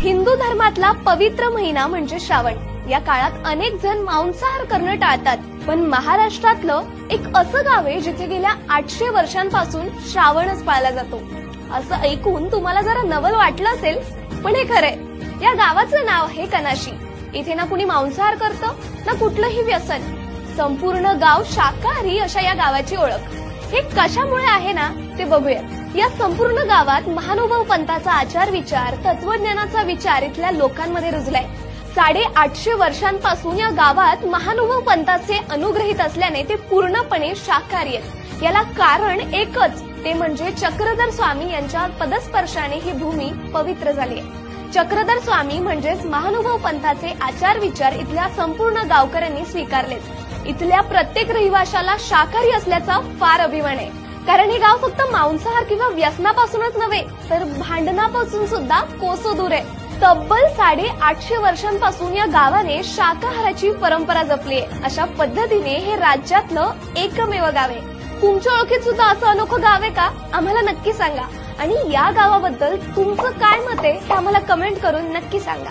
हिंदू धर्मातला पवित्र महिना म्हणजे श्रावण। या काळात अनेक जण मांसाहार करणं टाळतात, पण महाराष्ट्रातलं एक असं गाव आहे जिथे गेल्या 800 वर्षांपासून श्रावणच पाळला जातो। असं ऐकून तुम्हाला जरा नवल वाटलं असेल, पण हे खरंय। या गावाचं नाव आहे कनाशी। इथे ना कुणी मांसाहार करतं ना कुठलंही व्यसन। संपूर्ण गाव शाकाहारी अशा या गावाची ओळख। हे कशामुळे आहे ना ते बघूया। या संपूर्ण गावात महानुभाव पंथाचा आचार विचार, तत्वज्ञानाचा विचार इथल्या लोकांमध्ये रुजलाय। 850 वर्षांपासून या गावात महानुभाव पंथाचे अनुग्रहित असल्याने ते पूर्णपणे शाकाहारी आहेत। याला कारण एकच, ते म्हणजे चक्रधर स्वामी यांच्या पदस्पर्शाने ही भूमी पवित्र झाली आहे। चक्रधर स्वामी म्हणजेच महानुभाव पंथाचे आचार विचार इथल्या संपूर्ण गावकऱ्यांनी स्वीकारलेत। इथल्या प्रत्येक रहिवाशाला शाकाहारी असल्याचा फार अभिमान आहे, कारण हे गाव फक्त मांसाहार किंवा व्यसनापासूनच नव्हे तर भांडणापासून सुद्धा कोसो दूर आहे। तब्बल 850 वर्षांपासून या गावाने शाकाहाराची परंपरा जपली आहे। अशा पद्धतीने हे राज्यातलं एकमेव गाव आहे। तुमच्या ओळखीत सुद्धा असं अनोखं गाव आहे का? आम्हाला नक्की सांगा। आणि या गावाबद्दल तुमचं काय मत आहे हे आम्हाला कमेंट करून नक्की सांगा।